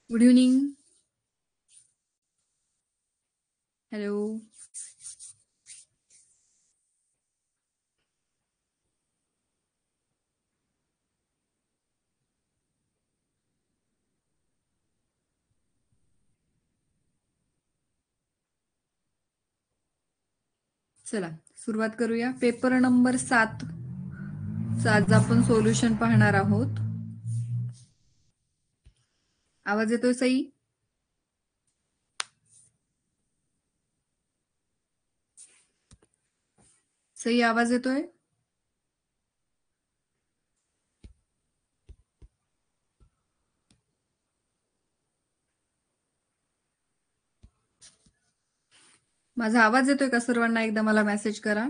Good evening. Hello. चला सुरुवात करूया. पेपर नंबर 7 आज आपण सोल्युशन पाहणार आहोत. आवाज येतोय सई? सई आवाज येतोय? माझा आवाज येतोय का सर्वांना? एकदा मला मेसेज करा.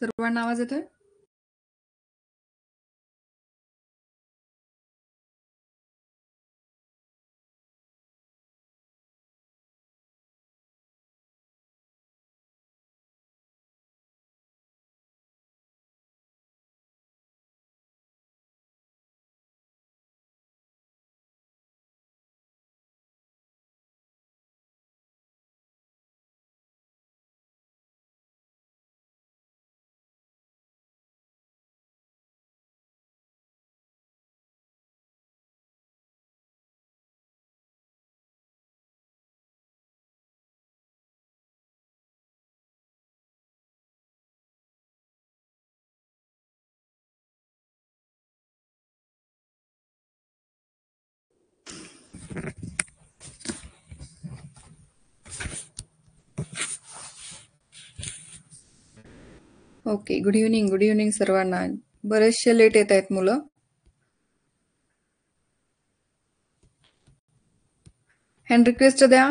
सर्वांना आवाज येतोय? Okay. Good evening. Good evening सर्वांना. बरेचसे लेट येत आहेत मुलं. हँड रिक्वेस्ट द्या.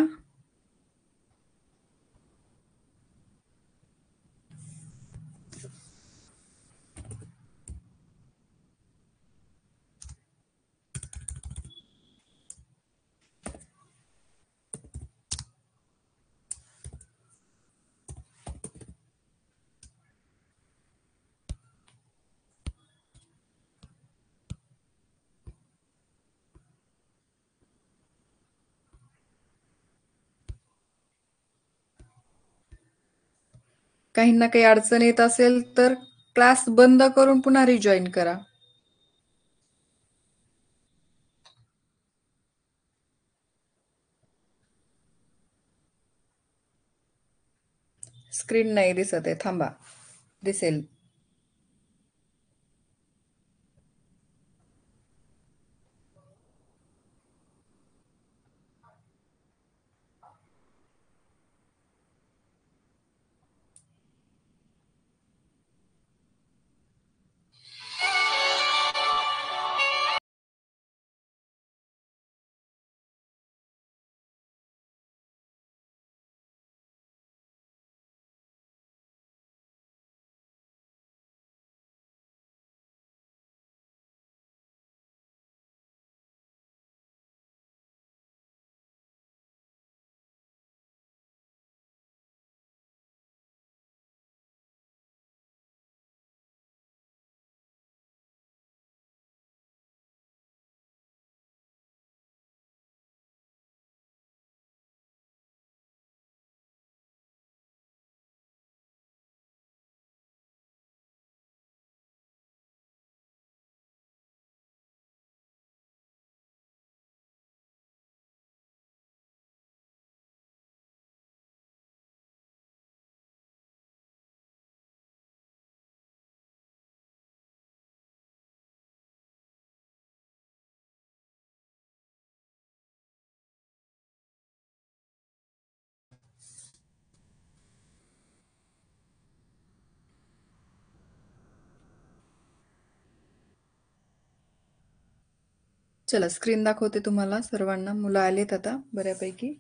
काहींना काही अडचण येत असेल तर क्लास बंद करून पुन्हा रिजॉईन करा. स्क्रीन नाही दिसत आहे. थांबा, दिसेल. चला स्क्रीन दाखवते तुम्हाला सर्वांना. मुलं आलेत आता बऱ्यापैकी.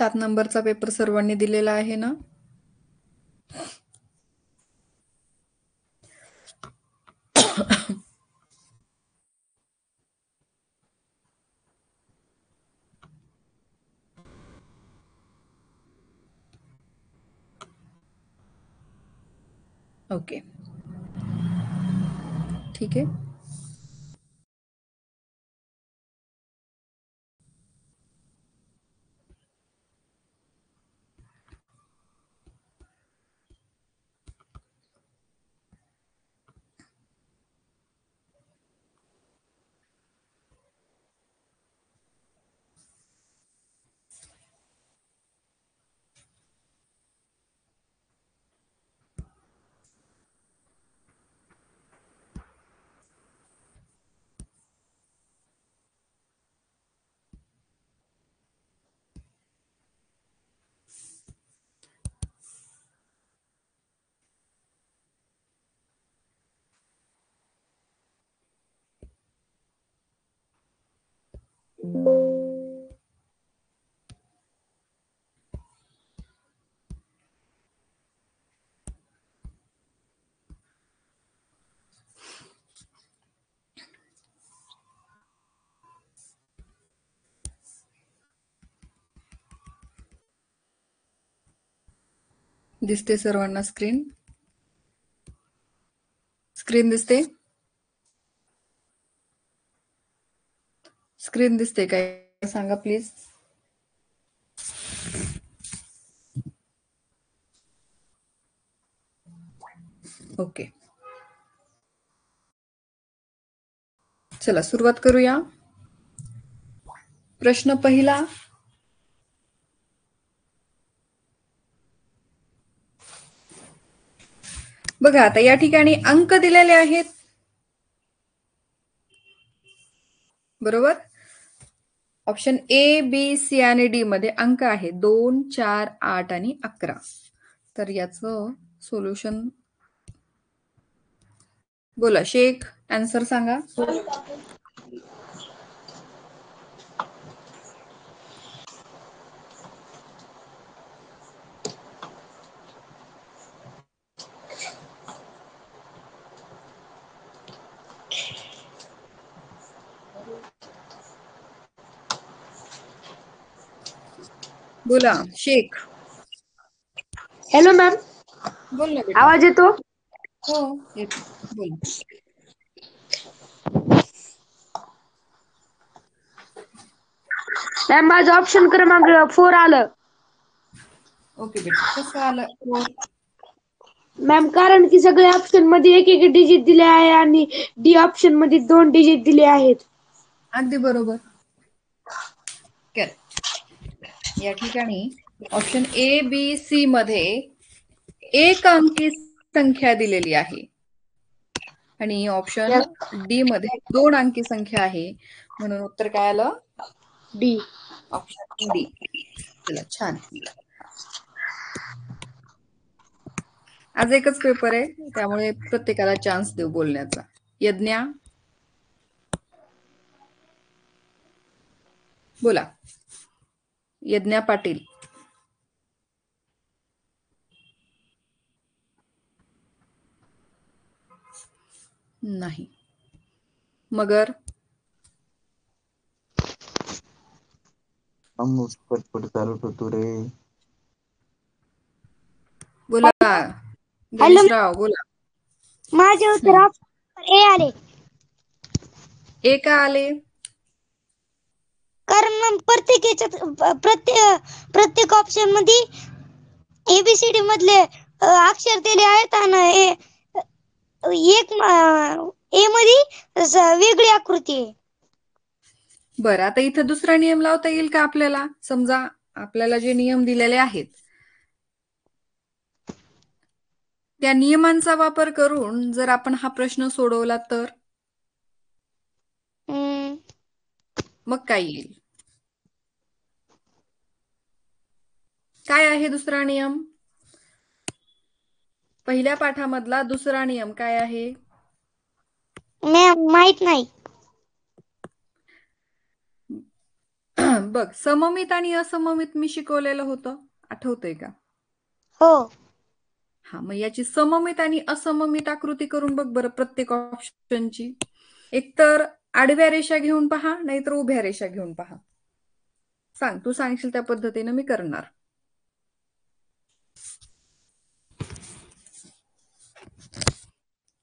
7 नंबरचा पेपर सर्वांनी दिलेला आहे ना? ओके, ठीक आहे. दिसते सर्वांना स्क्रीन? स्क्रीन दिसते? स्क्रीन दिसते काय सांगा प्लीज. ओके, चला सुरुवात करूया. प्रश्न पहिला. बघा आता या ठिकाणी अंक दिलेले आहेत, बरोबर. ऑप्शन ए, बी, सी आणि डी मध्ये अंक आहे 2, 4, 8 आणि 11. तर याचं सोल्युशन बोला. शेख, आन्सर सांगा. बोला शेख. हॅलो मॅम, बोल ना बेटा. आवाज येतो? हो येतो, बोला. मॅम माझं ऑप्शन क्रमांक 4 आलं. ओके बेटा, कसं आलं 4? मॅम कारण की सगळ्या ऑप्शन मध्ये एक एक डिजिट दिले आहे आणि डी ऑप्शन मध्ये 2 डिजिट दिले आहेत. अगदी बरोबर. करेक्ट. या ठिकाणी ऑप्शन ए, बी, सी मध्ये एक अंकी संख्या दिलेली आहे आणि ऑप्शन डी मध्ये 2 अंकी संख्या आहे, म्हणून उत्तर काय आलं? डी. Option D. चला छान. आज एकच पेपर आहे त्यामुळे प्रत्येकाला चान्स देऊ बोलण्याचा. यज्ञा, बोला. यज्ञा पाटील. नाही. मगर, पटपट चालत होतो रे. बोला. गणेशराव, बोला. माझे उत्तर ए आले. ए का आले? कारण प्रत्येक ऑप्शन मध्ये एबीसीडी मधले अक्षर दिले आहेत आणि एक ए मध्ये वेगळी आकृती आहे. बरं, आता इथं दुसरा नियम लावता येईल का आपल्याला? समजा आपल्याला जे नियम दिलेले आहेत त्या नियमांचा वापर करून जर आपण हा प्रश्न सोडवला तर मग काय येईल? काय आहे दुसरा नियम? पहिल्या पाठामधला दुसरा नियम काय आहे? माहित नाही. बघ, सममित आणि असममित मी शिकवलेलं होतं, आठवतंय का? हो. हा, मग याची सममित आणि असममित आकृती करून बघ बरं प्रत्येक ऑप्शनची. एकतर आडव्या रेषा घेऊन पहा, नाहीतर उभ्या रेषा घेऊन पहा. सांग, तू सांगशील त्या पद्धतीने मी करणार.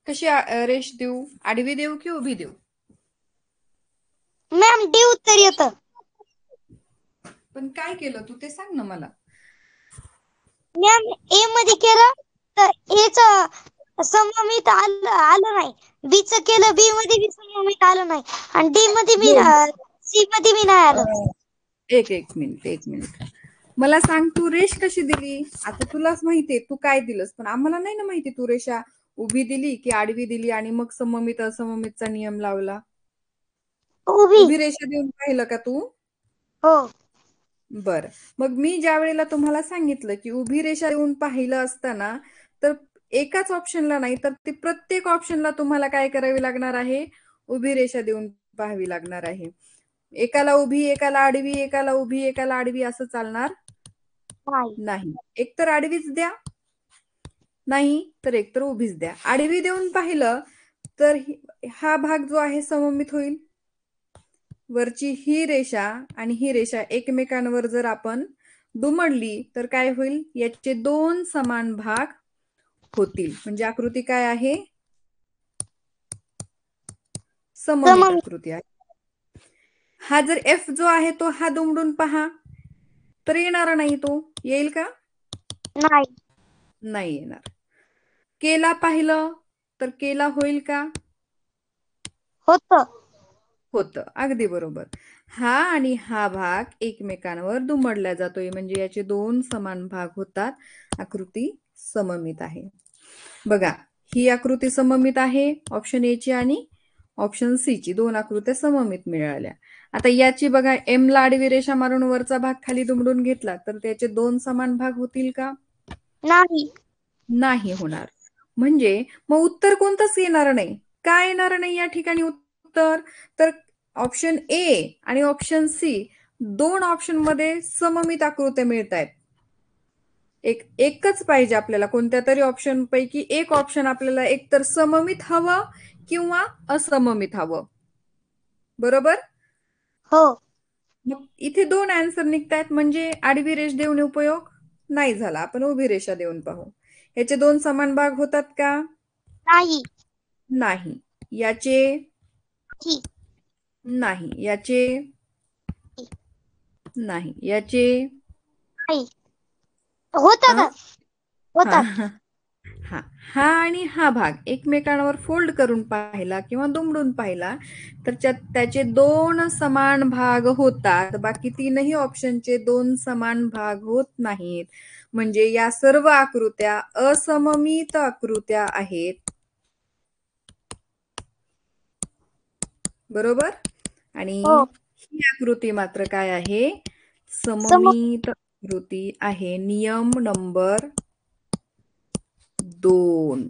कशी रेष देऊ? आडवी देऊ की उभी देऊ? मॅम डी उत्तर येतं. पण काय केलं तू ते सांग ना मला. मॅम ए मध्ये केलं तर एच सममित आलं नाही. बी च केलं बी मध्ये बी सममित आलं नाही आणि डी मध्ये मी सी मध्ये मी नाही आलं. एक मिनिट. मला सांग, तू रेष कशी दिली? आता तुलाच माहितीये तू काय दिलंस, पण आम्हाला नाही ना माहिती तू रेषा उभी दिली की आडवी दिली आणि मग सममित असममितचा नियम लावला. उभी रेषा देऊन पाहिलं का तू? हो. बरं, मग मी ज्या वेळेला तुम्हाला सांगितलं की उभी रेषा देऊन पाहिलं असताना तर एकाच ऑप्शनला नाही तर ते प्रत्येक ऑप्शनला तुम्हाला काय करावी लागणार आहे? उभी रेषा देऊन पाहावी लागणार आहे. एकाला उभी, एकाला आडवी, एकाला उभी, एकाला आडवी असं चालणार नाही. एकतर आडवीच द्या, नाही तर एकतर उभीच द्या. आडवी देऊन पाहिलं तर हा भाग जो आहे सममित होईल. वरची ही रेषा आणि ही रेषा एकमेकांवर जर आपण दुमडली तर काय होईल? याचे दोन समान भाग होतील. म्हणजे आकृती काय आहे? सममित आकृती आहे. हा जर एफ जो आहे तो हा दुमडून पहा तर येणार नाही. तो येईल का? नाही येणार. केला पाहिलं तर केला होईल का? होतं. अगदी बरोबर. हा आणि हा भाग एकमेकांवर दुमडला जातोय म्हणजे याचे दोन समान भाग होतात. आकृती सममित आहे. बघा, ही आकृती सममित आहे ऑप्शन ए ची आणि ऑप्शन सी ची. दोन आकृत्या सममित मिळाल्या. आता याची बघा, एम ला आडवी रेषा मारून वरचा भाग खाली दुमडून घेतला तर त्याचे दोन समान भाग होतील का? नाही होणार. म्हणजे मग उत्तर कोणतंच येणार नाही. का येणार नाही या ठिकाणी उत्तर? तर ऑप्शन ए आणि ऑप्शन सी दोन ऑप्शन मध्ये सममित आकृत्या मिळत आहेत. एकच पाहिजे आपल्याला. कोणत्या तरी ऑप्शन पैकी एक ऑप्शन आपल्याला एकतर सममित हवं किंवा असममित हवं. बरोबर? हो. मग इथे दोन आन्सर निघतायत म्हणजे आडवी रेष देऊन उपयोग नाही झाला. आपण उभी रेषा देऊन पाहू. याचे दोन समान भाग होतात का? नाही. याचे नाही. याचे नाही. याचे हा आणि हा भाग एकमेकांवर फोल्ड करून पाहिला किंवा दुमडून पाहिला तर त्याचे दोन समान भाग होतात. बाकी तीनही ऑप्शनचे दोन समान भाग होत नाहीत. म्हणजे या सर्व आकृत्या असममित आकृत्या आहेत. बरोबर? आणि ही आकृती मात्र काय आहे? सममित आकृती आहे. नियम नंबर 2.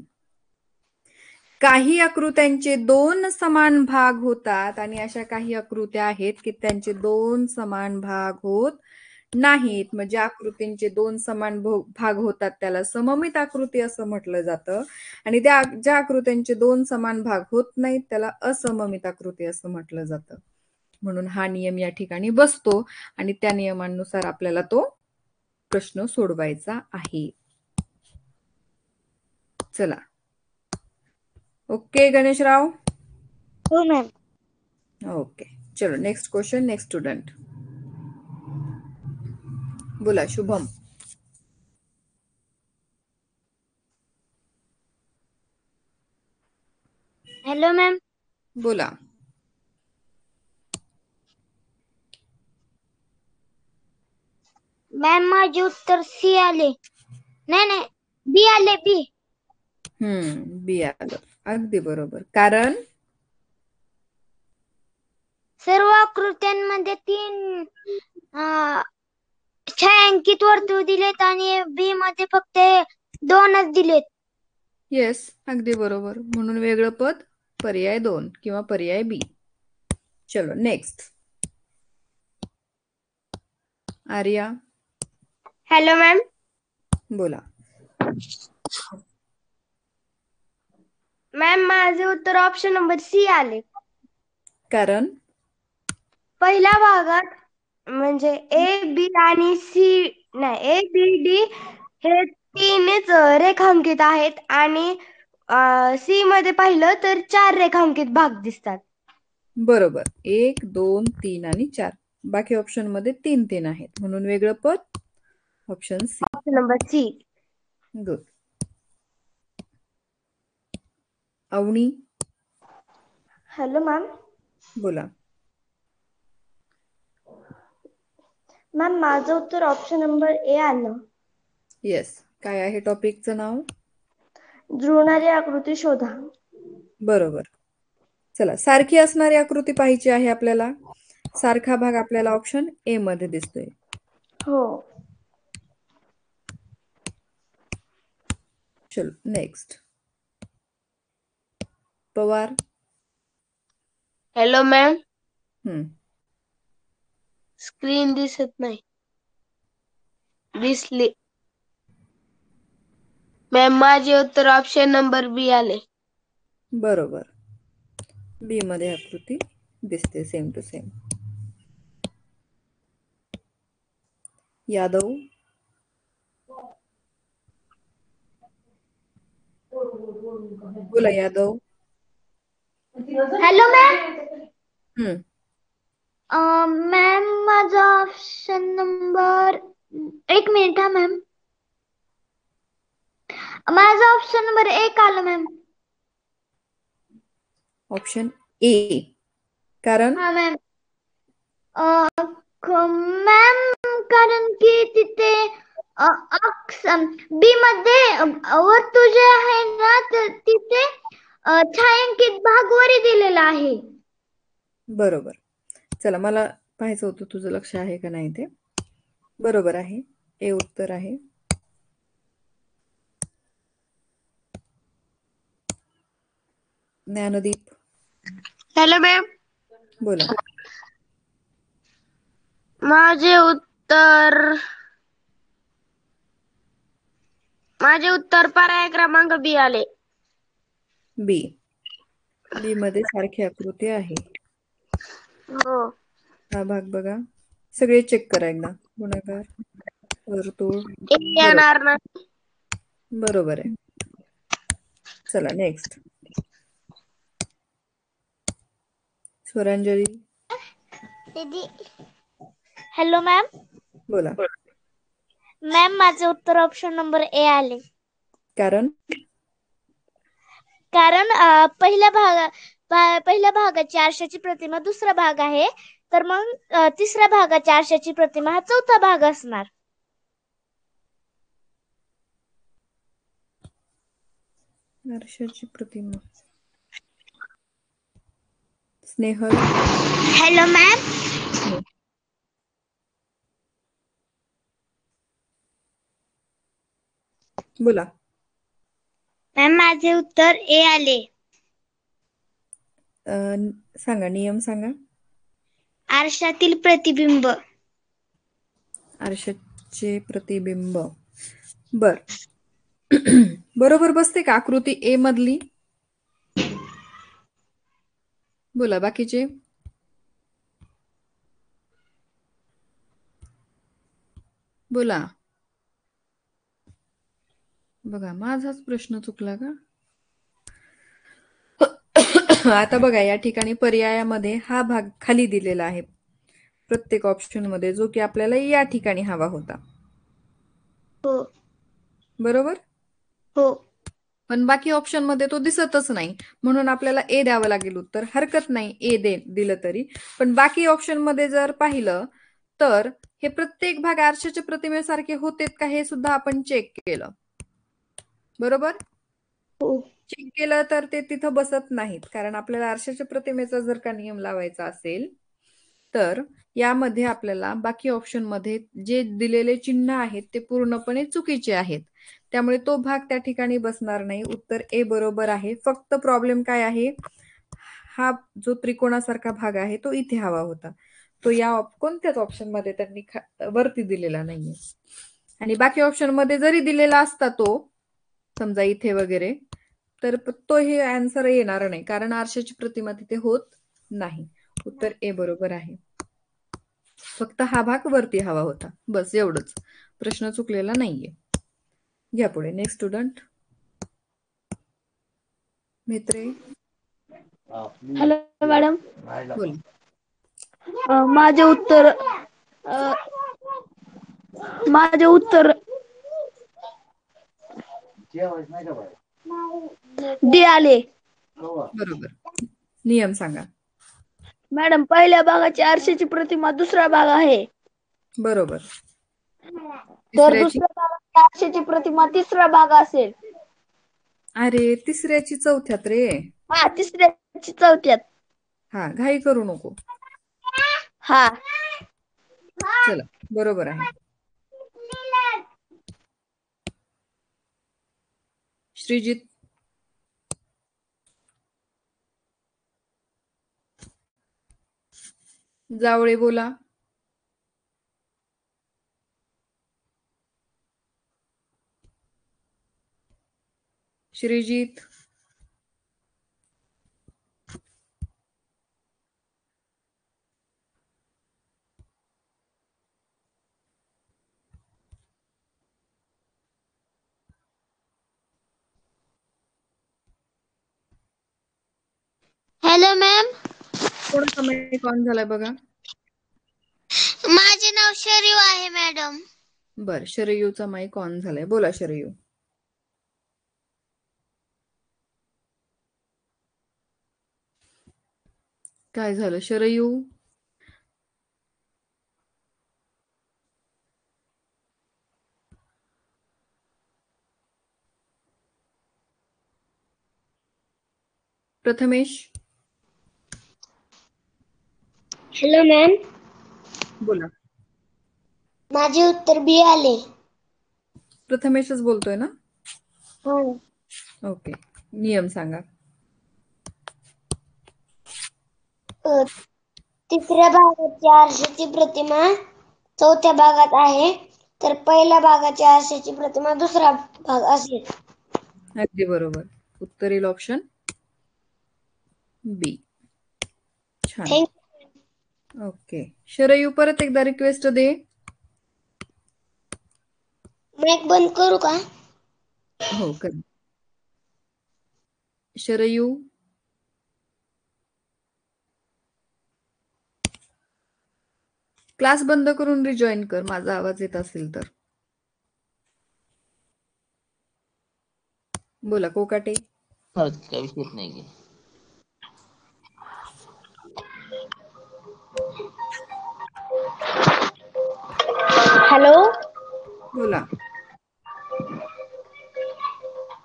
काही आकृत्यांचे दोन समान भाग होतात आणि अशा काही आकृत्या आहेत की त्यांचे दोन समान भाग होत नाहीत. म्हणजे आकृतींचे दोन समान भाग होतात त्याला सममित आकृती असं म्हटलं जातं आणि ज्या आकृत्यांचे दोन समान भाग होत नाहीत त्याला असममित आकृती असं म्हटलं जातं. म्हणून हा नियम या ठिकाणी बसतो आणि त्या नियमानुसार आपल्याला तो प्रश्न सोडवायचा आहे. चला, ओके गणेशराव? हो मॅम. ओके, चलो नेक्स्ट क्वेश्चन. नेक्स्ट स्टूडेंट बोला. शुभम. Hello ma'am. बोला. मॅम माझे उत्तर सी आले. नाही बी आले. बी आलं. अगदी बरोबर. कारण सर्व आकृत्यांमध्ये 3 छायांकित वर्तुळ दिलेत आणि बी मध्ये फक्त 2च दिलेत. येस, अगदी बरोबर. म्हणून वेगळं पद पर्याय 2 किंवा पर्याय बी. चलो नेक्स्ट. Arya, hello ma'am. बोला. मॅम माझे उत्तर ऑप्शन नंबर सी आले. कारण पहिल्या भागात म्हणजे ए बी आणि सी नाही, ए बी डी हे तीनच रेखांकित आहेत आणि सी मध्ये पाहिलं तर 4 रेखांकित भाग दिसतात. बरोबर. 1, 2, 3 आणि 4. बाकी ऑप्शन मध्ये 3 3 आहेत, म्हणून वेगळं पद option C. Option number C. Good. Avani, hello ma'am. बोला. मॅम माझं उत्तर ऑप्शन नंबर ए आलं. येस. काय आहे टॉपिकचं नाव? जुळणारी आकृती शोधा. बरोबर. चला, सारखी असणारी आकृती पाहिजे आहे आपल्याला. सारखा भाग आपल्याला ऑप्शन ए मध्ये दिसतोय. हो. चलो next. Pawar. Hello ma'am. Screen दिसत नाही. दिसली. मॅम माझे उत्तर ऑप्शन नंबर बी आले. बरोबर. बी मध्ये आकृती दिसते सेम टू सेम. यादव, बोला Yadav. Hello ma'am. Hmm. Ma'am माझा ऑप्शन नंबर 1 मिनिट हा मॅम. माझा ऑप्शन नंबर 1 आलं मॅम. Option A. कारण हा मॅम. मॅम कारण की तिथे बी मध्ये वर्तुळ जे आहे ना तर तिथे छायांकित भाग वरी दिलेला आहे. बरोबर. चला, मला पाहायचं होतं तुझं लक्ष आहे का नाही ते. बरोबर आहे. ए उत्तर आहे. Dnyandeep, hello ma'am. बोला. माझे उत्तर पर्याय क्रमांक बी आले. बी. बी मध्ये सारखी आकृती आहे. हो. हा भाग बघा. सगळे चेक करा एकदा. गुणाकार, वर्तुळ. येणार ना. बरोबर आहे. चला नेक्स्ट. Swaranjali, hello ma'am. बोला. मॅम माझे उत्तर ऑप्शन नंबर ए आले. कारण पहिल्या भागाची आरशाची प्रतिमा दुसरा भाग आहे, तर मग तिसऱ्या भागाच्या आरशाची प्रतिमा हा चौथा भाग असणार. आरशाची प्रतिमा. Snehal, hello ma'am. बोला. मॅम माझे उत्तर ए आले. सांगा, नियम सांगा. आरशातील प्रतिबिंब. आरशाचे प्रतिबिंब. बर. बरोबर बसते का आकृती ए मधली? बोला बाकीचे. बोला. बघा, माझाच प्रश्न चुकला का? आता बघा, या ठिकाणी पर्यायामध्ये हा भाग खाली दिलेला आहे प्रत्येक ऑप्शन मध्ये, जो की आपल्याला या ठिकाणी हवा होता. हो. बरोबर. हो. पण बाकी ऑप्शन मध्ये तो दिसतच नाही, म्हणून आपल्याला ए द्यावं लागेल उत्तर. हरकत नाही ए दिलं तरी, पण बाकी ऑप्शन मध्ये जर पाहिलं तर हे प्रत्येक भाग आरशाच्या प्रतिमेसारखे होतेत का हे सुद्धा आपण चेक केलं. बरोबर. चेक केलं तर ते तिथं बसत नाहीत, कारण आपल्याला आरशाच्या प्रतिमेचा जर का नियम लावायचा असेल तर यामध्ये आपल्याला बाकी ऑप्शन मध्ये जे दिलेले चिन्ह आहेत ते पूर्णपणे चुकीचे आहेत, त्यामुळे तो भाग त्या ठिकाणी बसणार नाही. उत्तर ए बरोबर आहे. फक्त प्रॉब्लेम काय आहे, हा जो त्रिकोणासारखा भाग आहे तो इथे हवा होता. तो या कोणत्याच ऑप्शन मध्ये त्यांनी वरती दिलेला नाहीये. आणि बाकी ऑप्शन मध्ये जरी दिलेला असता तो समजा इथे वगैरे, तर तो हे आन्सर येणार नाही, कारण आरशाची प्रतिमा तिथे होत नाही. उत्तर ए बरोबर आहे. फक्त हा भाग वरती हवा होता, बस एवढंच. प्रश्न चुकलेला नाहीये. घ्या पुढे. नेक्स्ट स्टुडंट मित्रे. Hello madam. बोल. माझे उत्तर डी आले. बरोबर. नियम सांगा. मॅडम, पहिल्या भागाची आरशाची प्रतिमा दुसरा भाग आहे. बरोबर. तर तिसऱ्याची? दुसऱ्या भागाची आरशाची प्रतिमा तिसरा भाग असेल. अरे, तिसऱ्याची चौथ्यात रे. हा, तिसऱ्याची चौथ्यात. हा, घाई करू नको. हा, चला, बरोबर आहे. श्रीजित. जावळे बोला. श्रीजित. Hello ma'am. कोणाचा माईक ऑन झालाय बघा. माझे नाव शरीव आहे मॅडम. बर, शरयूचा माईक ऑन झालाय. बोला शरयू. काय झालं शरयू? प्रथमेश. Hello ma'am. बोला. माझे उत्तर बी आले. प्रथमेशच बोलतोय ना? हो. ओके. नियम सांगा. तिसऱ्या भागाची आरशाची प्रतिमा चौथ्या भागात आहे, तर पहिल्या भागाची आरशाची प्रतिमा दुसरा भाग असेल. अगदी बरोबर. उत्तर येईल ऑप्शन बी. छान. थँक्यू. ओके. शरयू, परत एकदा रिक्वेस्ट दे. माईक बंद करू का? हो कर. शरयू. क्लास बंद करून रिजॉईन कर, माझा आवाज येत असेल तर. बोला कोकाटे. काय विषयच नाही की. हॅलो बोला.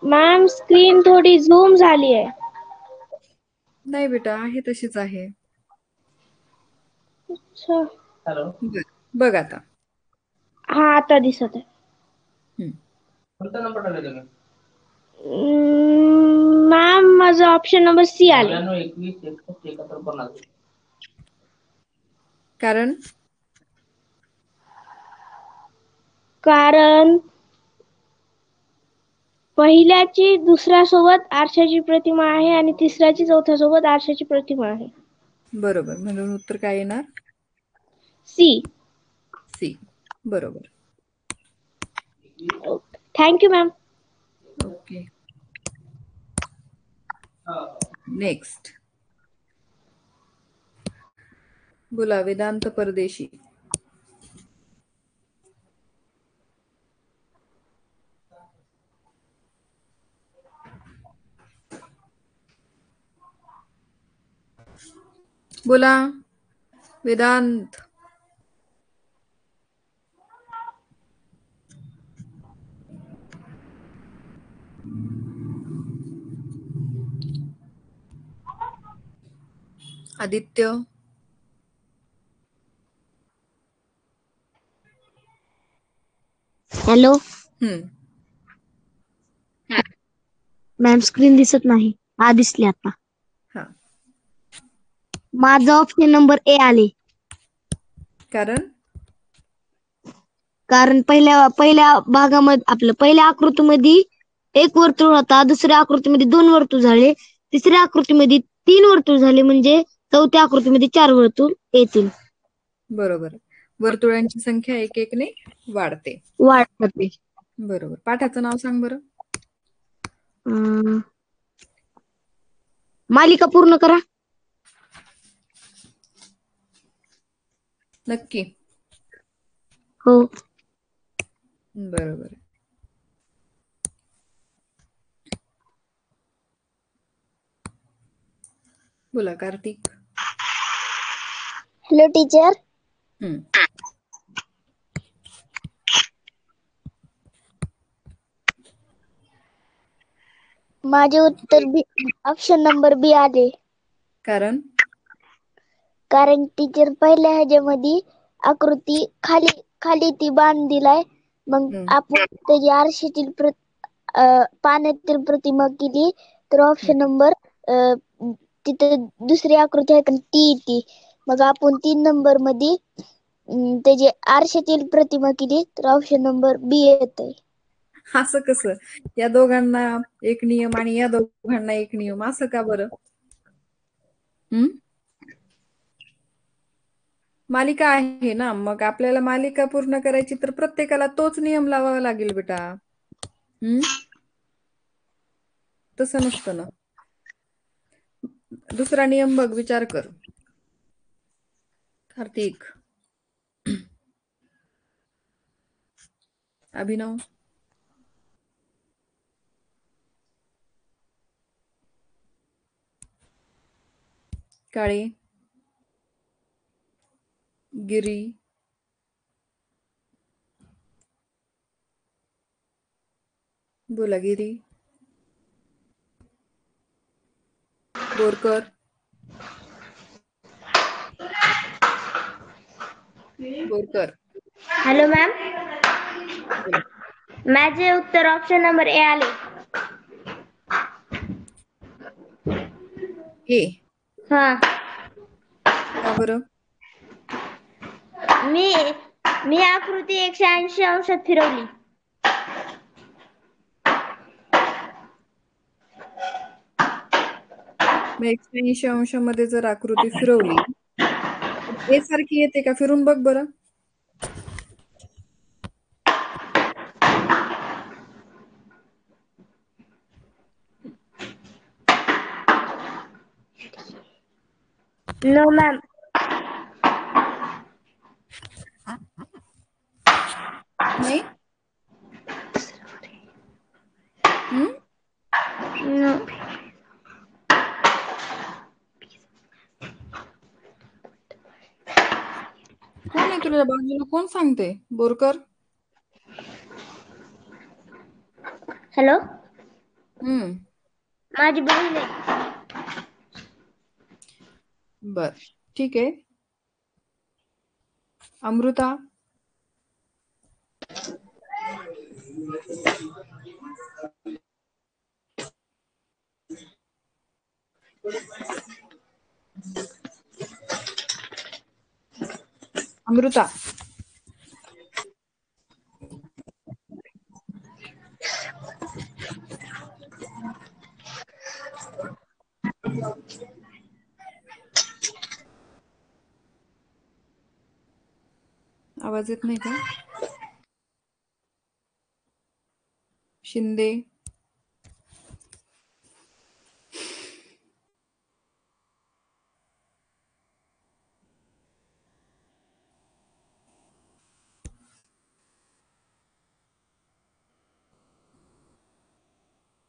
मॅम, स्क्रीन थोडी झूम झाली आहे. नाही बेटा, आहे तशीच आहे. अच्छा. हॅलो. बघ आता. हा, आता दिसत आहे. कोणता नंबर टाकला तुम्ही? मॅम, माझा ऑप्शन नंबर सी आले. 91 61 71 कारण कारण पहिल्याची दुसऱ्या सोबत आरशाची प्रतिमा आहे आणि तिसऱ्याची चौथ्या सोबत आरशाची प्रतिमा आहे. बरोबर. म्हणून उत्तर काय येणार? सी. सी. बरोबर. Thank you ma'am. ओके. नेक्स्ट. बोला वेदांत परदेशी. बोला Vedant. Aditya. Hello ma'am, screen दिसत नाही. हा, दिसली आता. हा. माझा ऑप्शन नंबर ए आले. कारण पहिल्या भागामध्ये आपलं पहिल्या आकृतीमध्ये एक वर्तुळ होता, दुसऱ्या आकृतीमध्ये 2 वर्तुळ झाले, तिसऱ्या आकृतीमध्ये 3 वर्तुळ झाले, म्हणजे चौथ्या आकृतीमध्ये 4 वर्तुळ येतील. बरोबर. वर्तुळांची संख्या एक एकने वाढते. वाढते. बरोबर. पाठाचं नाव सांग बरं. मालिका पूर्ण करा. नक्की. हो. बरोबर. बोला कार्तिक. Hello teacher. माझे उत्तर ऑप्शन नंबर बी आले. कारण टीचर पहिल्या ह्याच्यामध्ये आकृती खाली ती बाण दिलाय, मग आपण त्याची आरशातील पाण्यातील प्रतिमा केली तर ऑप्शन नंबर तिथे दुसरी आकृती आहे ती येते. मग आपण 3 नंबर मध्ये त्याची आरशातील प्रतिमा केली तर ऑप्शन नंबर बी येते. असं कसं? या दोघांना एक नियम आणि या दोघांना एक नियम, असं का बरं? मालिका आहे ना, मग आपल्याला मालिका पूर्ण करायची तर प्रत्येकाला तोच नियम लावावा लागेल बेटा. तसं नसतं ना. दुसरा नियम बघ, विचार कर कार्तिक. अभिनव. काळे. गिरी. बोला गिरी. बोरकर. बोरकर. Hello ma'am. माझे उत्तर ऑप्शन नंबर ए आले. ए. हा. का बरं? मी आकृती 180 अंशात फिरवली. मग 180 अंशामध्ये जर आकृती फिरवली ए सारखी येते का? फिरून बघ बरं. No ma'am. नाही. कोण आहे तुझ्या बाजूला? कोण सांगते? बोरकर. हॅलो. माझी बहीण आहे. बर, ठीक आहे. अमृता. अमृता. आवाज येत नाही का? शिंदे.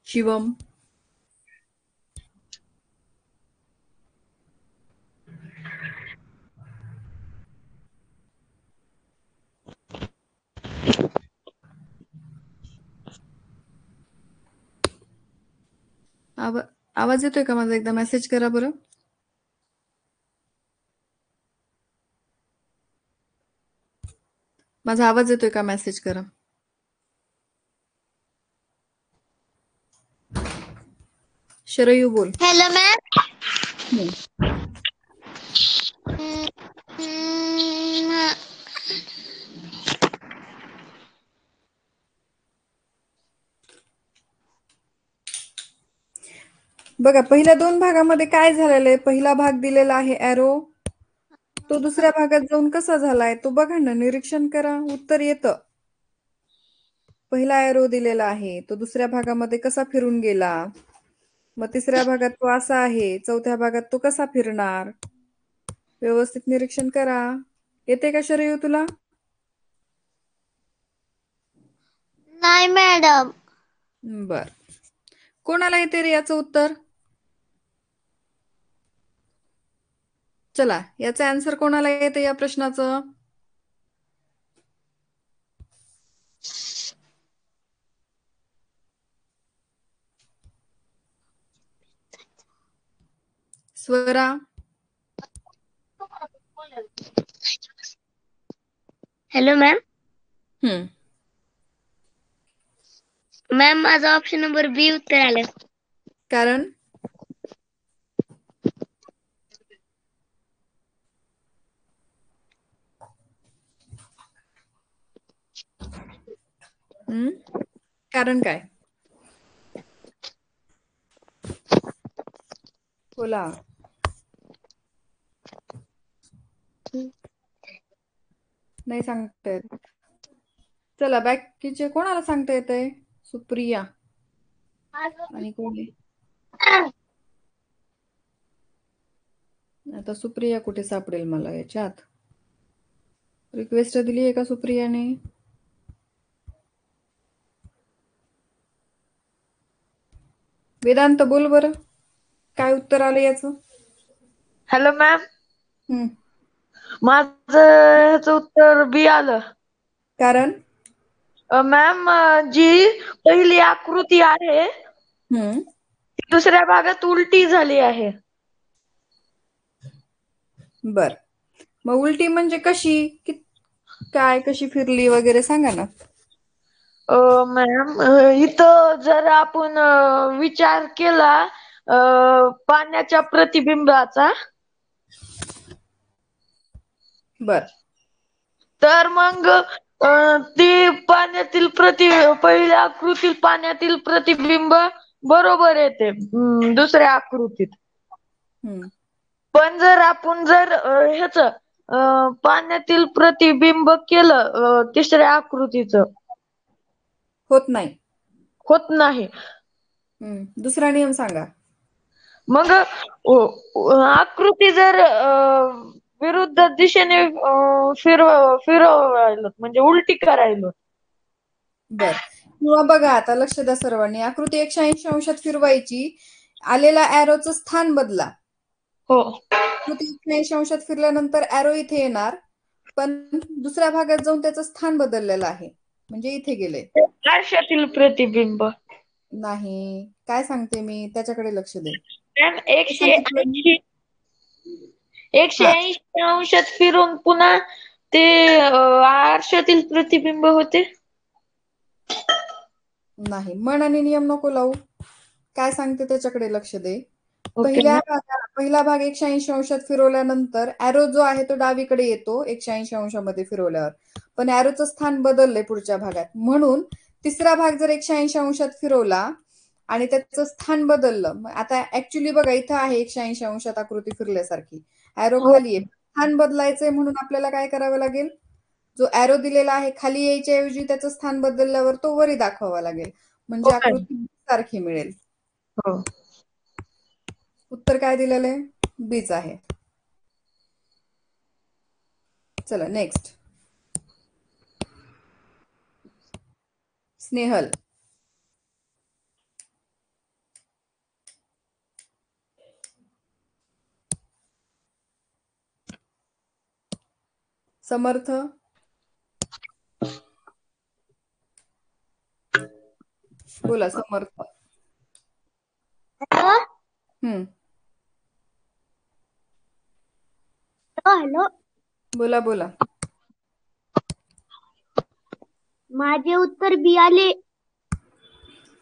शिवम. आवाज येतोय का माझा? एकदा मेसेज करा बरं. माझा आवाज येतोय का? मेसेज करा. शरयू बोल. Hello ma'am. बघा पहिल्या दोन भागामध्ये काय झालेलं आहे, पहिला भाग दिलेला आहे एरो, तो दुसऱ्या भागात जाऊन कसा झालाय तो बघा ना, निरीक्षण करा, उत्तर येतं. पहिला एरो दिलेला आहे, तो दुसऱ्या भागामध्ये कसा फिरून गेला, मग तिसऱ्या भागात तो असा आहे, चौथ्या भागात तो कसा फिरणार, व्यवस्थित निरीक्षण करा. येते का शरयू तुला? नाही मॅडम. बर, कोणाला येते रे याचं उत्तर? चला, याचं आन्सर कोणाला येते या प्रश्नाचं? Swara. Hello ma'am. Hmm, ma'am माझं ऑप्शन नंबर बी उत्तर आलं. कारण कारण काय? बोला. नाही सांगता येत. चला, बाकीचे कोणाला सांगता येतंय? सुप्रिया आणि कोण आहे? आता सुप्रिया कुठे सापडेल मला याच्यात? रिक्वेस्ट दिली आहे का सुप्रियाने? वेदांत बोल बरं, काय उत्तर आलं याचं? हॅलो मॅम, हम्म, माझं ह्याचं उत्तर बी आलं. कारण मॅम जी पहिली आकृती आहे ती दुसऱ्या भागात उलटी झाली आहे. बर, मग उलटी म्हणजे कशी, काय, कशी फिरली वगैरे सांगा ना. मॅम इथं जर आपण विचार केला पाण्याच्या प्रतिबिंबाचा, बर, तर मग ती पाण्यातील पहिल्या आकृतीत पाण्यातील प्रतिबिंब बरोबर येते दुसऱ्या आकृतीत. पण जर आपण ह्याच पाण्यातील प्रतिबिंब केलं तिसऱ्या आकृतीचं, होत नाही. होत नाही. दुसरा नियम सांगा. मग आकृती जर विरुद्ध दिशेने फिरवायला म्हणजे उलटी करायला. बर, किंवा बघा आता लक्ष द्या सर्वांनी, आकृती 180 अंशात फिरवायची, आलेला एरोचं स्थान बदला. हो, आकृती 180 अंशात फिरल्यानंतर एरो इथे येणार, पण दुसऱ्या भागात जाऊन त्याचं स्थान बदललेलं आहे, म्हणजे इथे गेले. आरशातील प्रतिबिंब नाही, काय सांगते मी, त्याच्याकडे लक्ष दे. 180 अंशात फिरून पुन्हा ते आरशातील प्रतिबिंब होते. नाही, मन आणि नियम नको लावू, काय सांगते त्याच्याकडे लक्ष दे. पहिला भाग 180 अंशात फिरवल्यानंतर एरो जो आहे तो डावीकडे येतो 180 अंशामध्ये फिरवल्यावर, पण एरोचं स्थान बदललंय पुढच्या भागात, म्हणून तिसरा भाग जर 180 अंशात फिरवला आणि त्याचं स्थान बदललं, मग आता ऍक्च्युली बघा इथं आहे 180 अंशात आकृती फिरल्यासारखी, एरो खाली आहे, स्थान बदलायचंय म्हणून आपल्याला काय करावं लागेल, जो एरो दिलेला आहे खाली यायच्या ऐवजी त्याचं स्थान बदलल्यावर तो वरी दाखवावा लागेल, म्हणजे आकृती सारखी मिळेल. उत्तर काय दिलेलं आहे? बीच आहे. चला नेक्स्ट. स्नेहल. समर्थ. बोला समर्थ. हॅलो. बोला बोला. माझे उत्तर बी आले.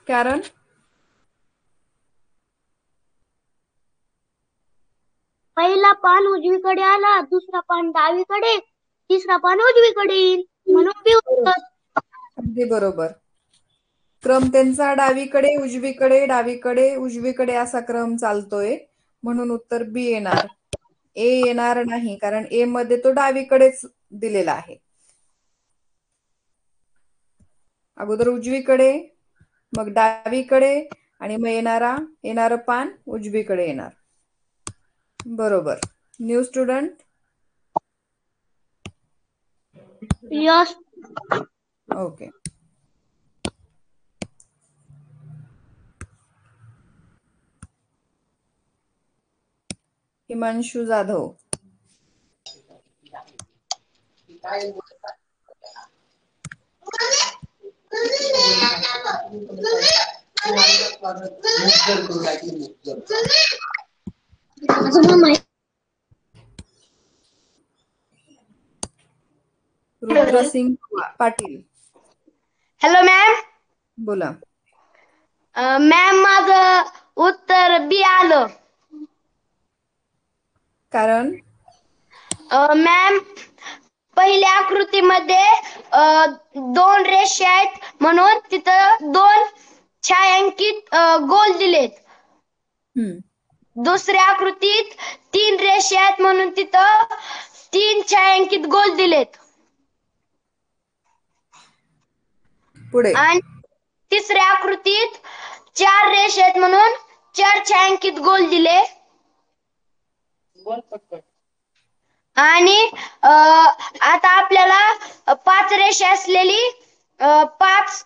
कारण पहिला पान उजवीकडे आला, दुसरा पान डावीकडे, तिसरा पान उजवीकडे येईल, म्हणून बी उत्तर. अगदी बरोबर. क्रम त्यांचा डावीकडे उजवीकडे उजवीकडे असा क्रम चालतोय, म्हणून उत्तर बी येणार. ए येणार नाही, कारण ए मध्ये तो डावीकडेच दिलेला आहे. अगोदर उजवीकडे, मग डावीकडे, आणि मग येणारं पान उजवीकडे येणार. बरोबर. New student. Yes. Okay. Himanshu Jadhav. Rudrasingh Patil. Hello ma'am. बोला. मॅम माझं उत्तर बी आलं. कारण मॅम पहिल्या आकृतीमध्ये 2 रेषा आहेत, म्हणून तिथं 2 छायांकित गोल दिलेत. दुसऱ्या आकृतीत 3 रेषा आहेत, म्हणून तिथं 3 छायांकित गोल दिलेत. पुढे. आणि तिसऱ्या आकृतीत 4 रेषा आहेत, म्हणून 4 छायांकित गोल दिले. आणि आता आपल्याला 5 रेषा असलेली 5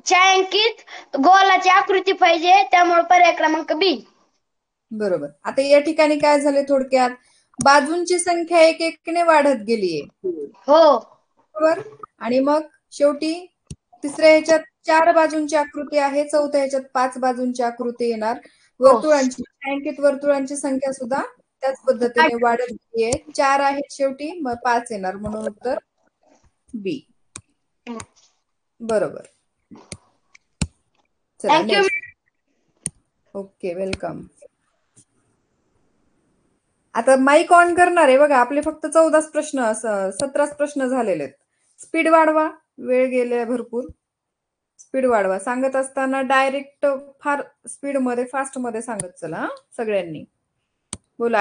छायांकित गोलाची आकृती पाहिजे, त्यामुळे पर्याय क्रमांक बी. बरोबर. आता या ठिकाणी काय झाले, थोडक्यात बाजूंची संख्या 1-1ने वाढत गेलीये. हो. बरोबर. आणि मग शेवटी तिसऱ्या ह्याच्यात 4 बाजूंची आकृती आहे, चौथ्या ह्याच्यात 5 बाजूंची आकृती येणार. वर्तुळांची, छायांकित वर्तुळांची संख्या सुद्धा त्याच पद्धतीने वाढत गेलीये. 4 आहेत शेवटी, मग 5 येणार, म्हणून उत्तर बी. बरोबर. चला थँक्यू. नेक्स्ट. Okay, welcome. आता माईक ऑन करणार आहे बघा. आपले फक्त 14 प्रश्न, 17 प्रश्न झालेले आहेत. स्पीड वाढवा, वेळ गेले भरपूर. स्पीड वाढवा. सांगत असताना डायरेक्ट फार स्पीड मध्ये, फास्ट मध्ये सांगत चला सगळ्यांनी. बोला.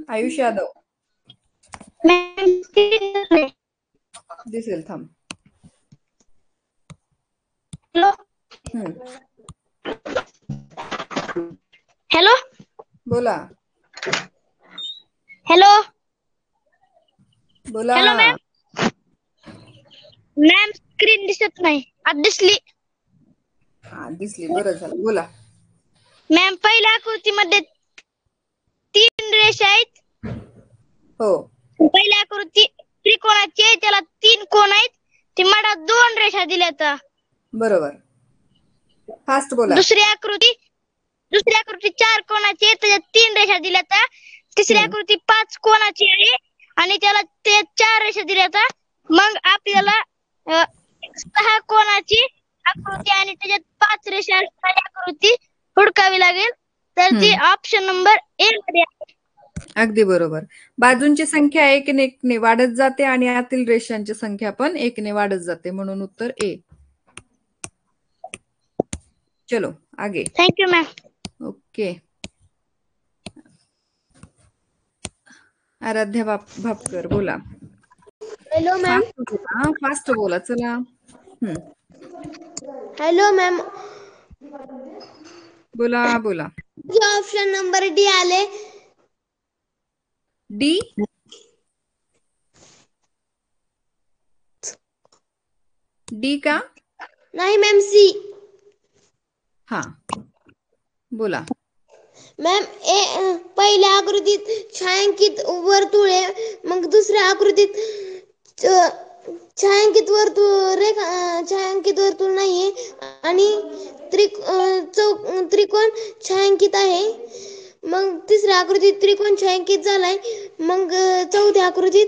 आयुष यादव. दिसेल, थांब. हॅलो. बोला. हॅलो. बोला. Hello ma'am. मॅम स्क्रीन दिसत नाही. आज दिसली. हा, दिसली. बरं झालं. बोला. मॅम पहिल्या आकृतीमध्ये 3 रेषा आहेत. हो. पहिल्या आकृती त्रिकोणाची, त्याला 3 कोण आहेत. ते मला 2 रेषा दिल्यात. बरोबर. फास्ट बोला. दुसरी आकृती 4 कोणाची, त्याच्यात 3 रेषा दिल्यात. तिसरी आकृती 5 कोणाची आहे, आणि त्याला ते 4 रेषा दिल्यात. मग आपल्याला 6 कोणाची आकृती आणि त्याच्यात 5 रेषा असणारी आकृती हुडकावी लागेल. तर ती ऑप्शन नंबर ए मध्ये आहे. अगदी बरोबर. बाजूंची संख्या 1-1ने वाढत जाते, आणि आतील रेषांची संख्या पण 1ने वाढत जाते, म्हणून उत्तर ए. चलो आगे. Thank you ma'am. Okay. Aradhya Bhapkar. बोला. Hello ma'am. फास्ट बोला. चला. Hello ma'am. बोला. ऑप्शन नंबर डी आले. डी. डी का? नाही मॅम, सी. हा, बोला. मॅम पहिल्या आकृतीत छायांकित वर्तुळे, मग दुसऱ्या आकृतीत छायांकित वर्तुळ नाहीये, आणि त्रिकोण छायांकित आहे. मग तिसऱ्या आकृतीत त्रिकोण छायांकित झालाय. मग चौथ्या आकृतीत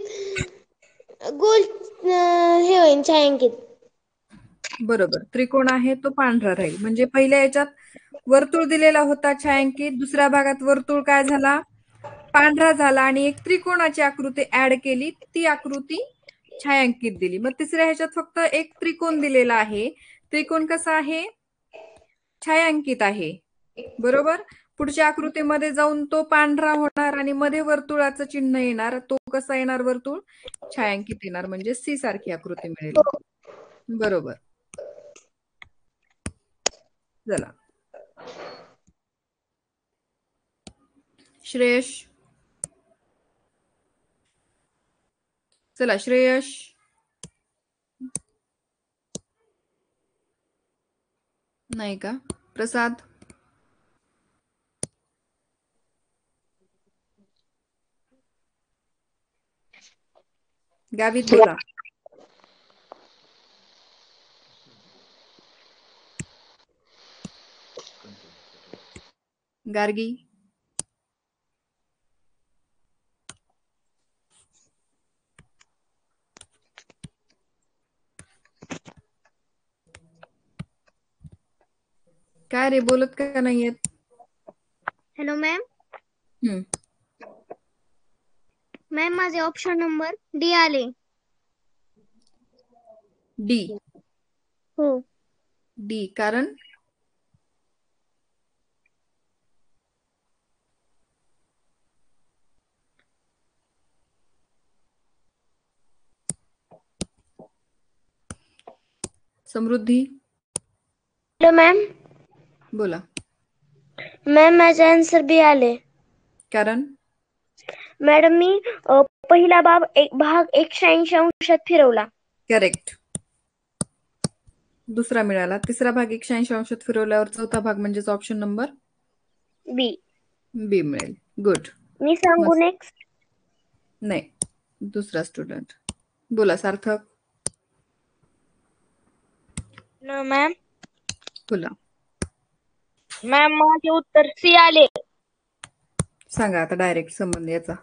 गोल हे होईल छायांकित. बरोबर. त्रिकोण आहे तो पांढरा राहील. म्हणजे पहिल्या याच्यात वर्तुळ दिलेला होता छायांकित, दुसऱ्या भागात वर्तुळ काय झाला, पांढरा झाला, आणि एक त्रिकोणाची आकृती ऍड केली. ती आकृती छायांकित दिली. मग तिसऱ्या ह्याच्यात फक्त एक त्रिकोण दिलेला आहे. त्रिकोण कसा आहे? छायांकित आहे. बरोबर. पुढच्या आकृतीमध्ये जाऊन तो पांढरा होणार आणि मध्ये वर्तुळाचं चिन्ह येणार. तो कसा येणार वर्तुळ? छायांकित येणार, म्हणजे सी सारखी आकृती मिळेल. बरोबर. चला श्रेयश. चला श्रेयश. नाही का? प्रसाद. गावित बोला. गार्गी. काय रे, बोलत का नाहीयेत? Hello ma'am. मॅम माझे ऑप्शन नंबर डी आले. डी. हो. डी कारण? समृद्धी. Hello ma'am. बोला. मॅम माझे आन्सर बी आले. कारण? मॅडम मी पहिला भाग 180 अंशात फिरवला. करेक्ट. दुसरा मिळाला. तिसरा भाग 180 अंशात फिरवल्यावर चौथा भाग म्हणजेच ऑप्शन नंबर बी. बी मिळेल. गुड. मी सांगू नेक्स्ट? नाही, दुसरा स्टुडंट. बोला सार्थक. मॅम. बोला. मॅम माझे उत्तर सी आले. सांगा आता डायरेक्ट संबंध याचा.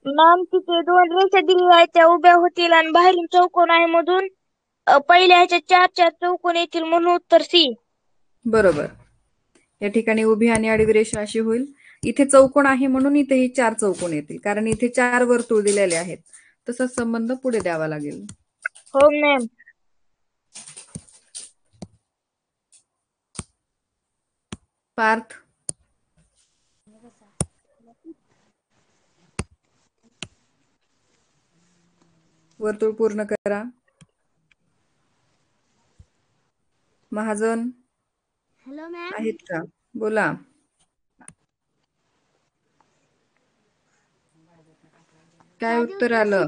मॅम तिथे दोन रेषा दिलेल्या आहेत, त्या उभ्या होतील आणि बाहेरून चौकोन आहे, मधून पहिल्या ह्याच्यात 4 चौकोन येतील, म्हणून उत्तर सी. बरोबर. या ठिकाणी उभी आणि आडवी रेषा अशी होईल. इथे चौकोन आहे म्हणून इथेही 4 चौकोन येतील, कारण इथे 4 वर्तुळ दिलेले आहेत. तसा संबंध पुढे द्यावा लागेल. हो मॅम. पार्थ. वर्तुळ पूर्ण करा. Mahajan hello ma'am. आहेत का? बोला. काय उत्तर आलं?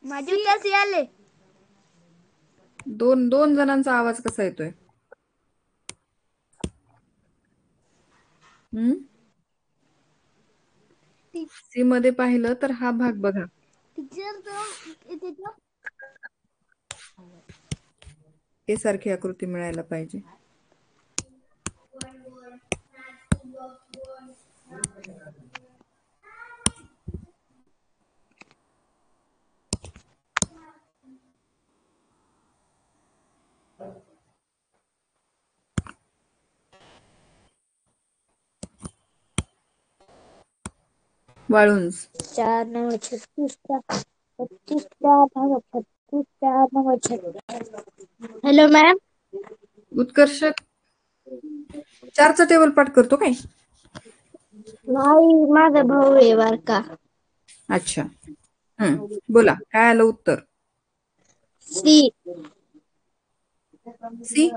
माझे उत्तर सी आले. दोन जणांचा आवाज कसा येतोय? सी मध्ये पाहिलं तर हा भाग बघा. ए सारखी आकृती मिळायला पाहिजे. वाळुंज. 4 9 36 25 4 36 4 9 36. Hello ma'am. उत्कर्ष 4चा टेबल पाठ करतो काय? नाही, माझा भाऊ आहे बारका. अच्छा. बोला, काय आलं उत्तर? सी. सी.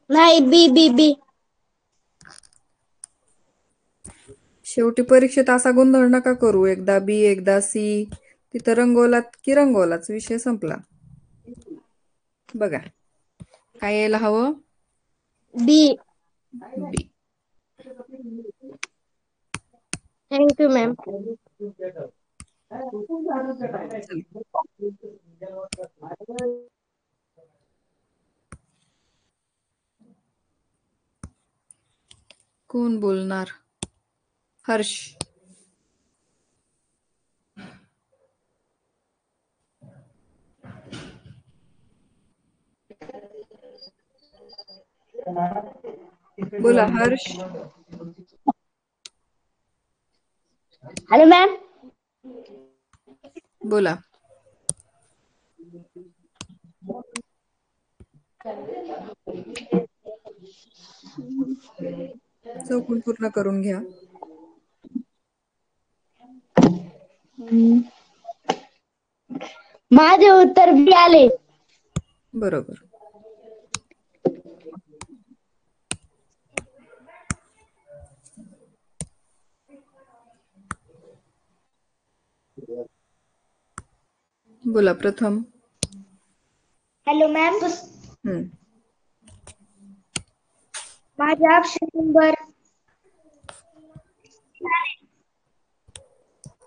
नाही, बी बी बी. शेवटी परीक्षेत असा गोंधळ नका करू. एकदा बी एकदा सी. तिथं रंगवलात की रंगवलाच, विषय संपला. बघा काय यायला हवं? बी. बी. Thank you ma'am. कोण बोलणार? हर्ष. बोला हर्ष. Hello ma'am. बोला. चौकून पूर्ण करून घ्या. माझे उत्तर बी आले. बरोबर. बोला प्रथम. Hello ma'am. माझा ऑप्शन नंबर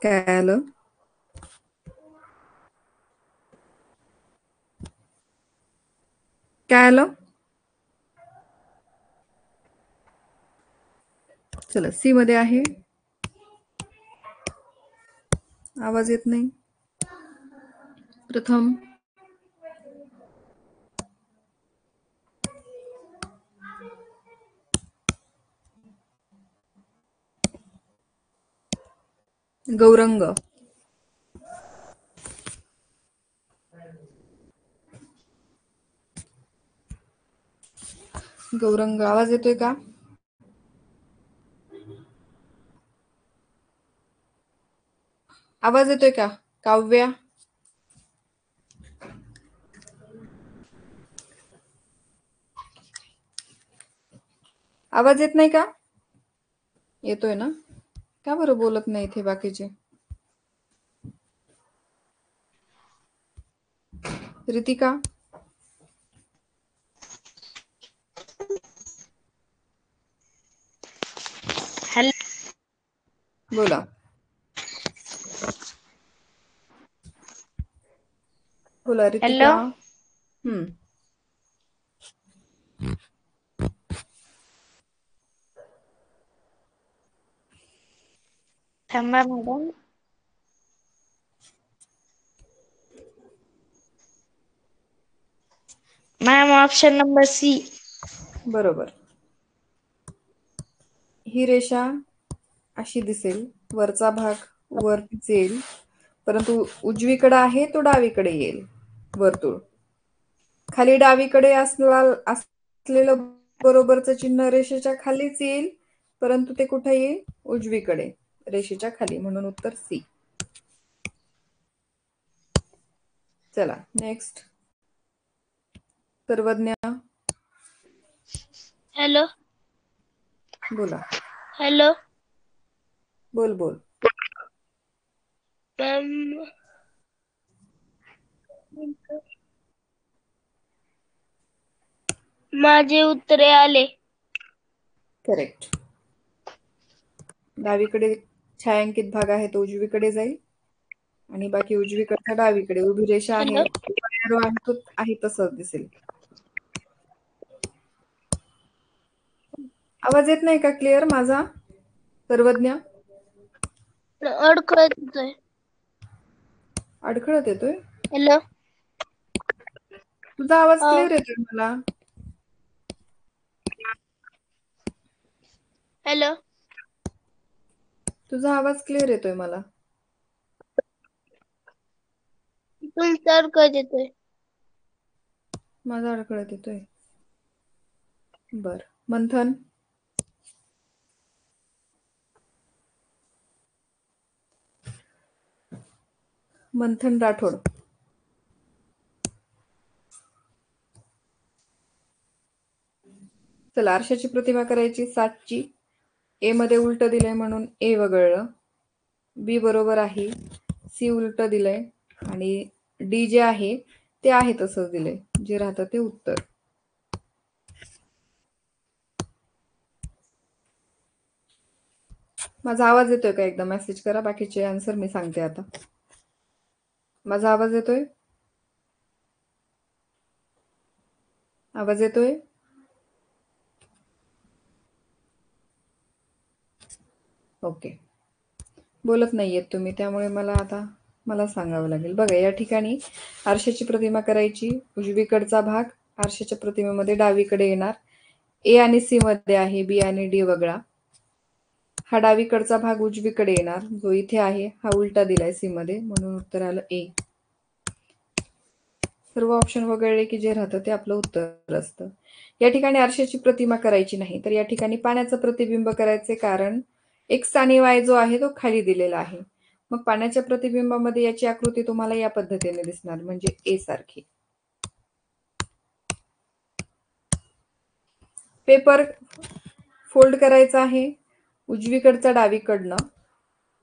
काय आलं? काय आलं? चला सी मध्ये आहे. आवाज येत नाही. प्रथम. गौरंग. गौरंग आवाज येतोय का? आवाज येतोय का? काव्या. आवाज येत नाही का? येतोय ना? का बरं बोलत नाही इथे बाकीचे? रितिका. हॅलो. बोला. बोला रितिका. थांबा madam. Ma'am option number C. बरोबर. ही रेषा अशी दिसेल. वरचा भाग वरती येईल, परंतु उजवीकडे आहे तो डावीकडे येईल. वर्तुळ खाली डावीकडे असलेलं बरोबरचं चिन्ह रेषेच्या खालीच येईल, परंतु ते कुठे येईल? उजवीकडे, रेषेच्या खाली. म्हणून उत्तर सी. चला नेक्स्ट. सर्वज्ञ. हॅलो. बोला. हॅलो. बोल बोल. मॅम माझे उत्तरे आले. करेक्ट. डावीकडे छायांकित भाग आहे तो उजवीकडे जाईल आणि बाकी उजवीकडचा डावीकडे. उभी रेषा आहे, arrow आहे तो आहे तसंच दिसेल. आवाज येत नाही का क्लिअर माझा? सर्वज्ञ. अडकळत येतोय. अडखळत येतोय? हॅलो. तुझा आवाज क्लिअर येतोय मला. हॅलो. तुझा आवाज क्लिअर येतोय मला. तुमचा अडकळत येतोय. माझा अडखळत येतोय. बर. मंथन. मंथन राठोड. चला आरशाची प्रतिमा करायची 7ची. ए मध्ये उलट दिलंय म्हणून ए वगळलं. बी बरोबर आहे. सी उलट दिलंय आणि डी जे आहे ते आहे तसंच दिलंय. जे राहतं ते उत्तर. माझा आवाज येतोय का? एकदा मेसेज करा. बाकीचे आन्सर मी सांगते आता. माझा आवाज येतोय? आवाज येतोय? ओके. बोलत नाहीयेत तुम्ही, त्यामुळे मला सांगावं लागेल. बघा या ठिकाणी आरशाची प्रतिमा करायची. उजवीकडचा भाग आरशाच्या प्रतिमेमध्ये डावीकडे येणार. ए आणि सी मध्ये आहे, बी आणि डी वगळा. हा डावीकडचा भाग उजवीकडे येणार, जो इथे आहे हा उलटा दिलाय सी मध्ये, म्हणून उत्तर आलं ए. सर्व ऑप्शन वगळले की जे राहतं ते आपलं उत्तर असतं. या ठिकाणी आरशाची प्रतिमा करायची नाही, तर या ठिकाणी पाण्याचं प्रतिबिंब करायचे, कारण एक्स आणि वाय जो आहे तो खाली दिलेला आहे. मग पाण्याच्या प्रतिबिंबामध्ये याची आकृती तुम्हाला या पद्धतीने दिसणार, म्हणजे ए सारखी. पेपर फोल्ड करायचा आहे उजवीकडचा डावीकडनं,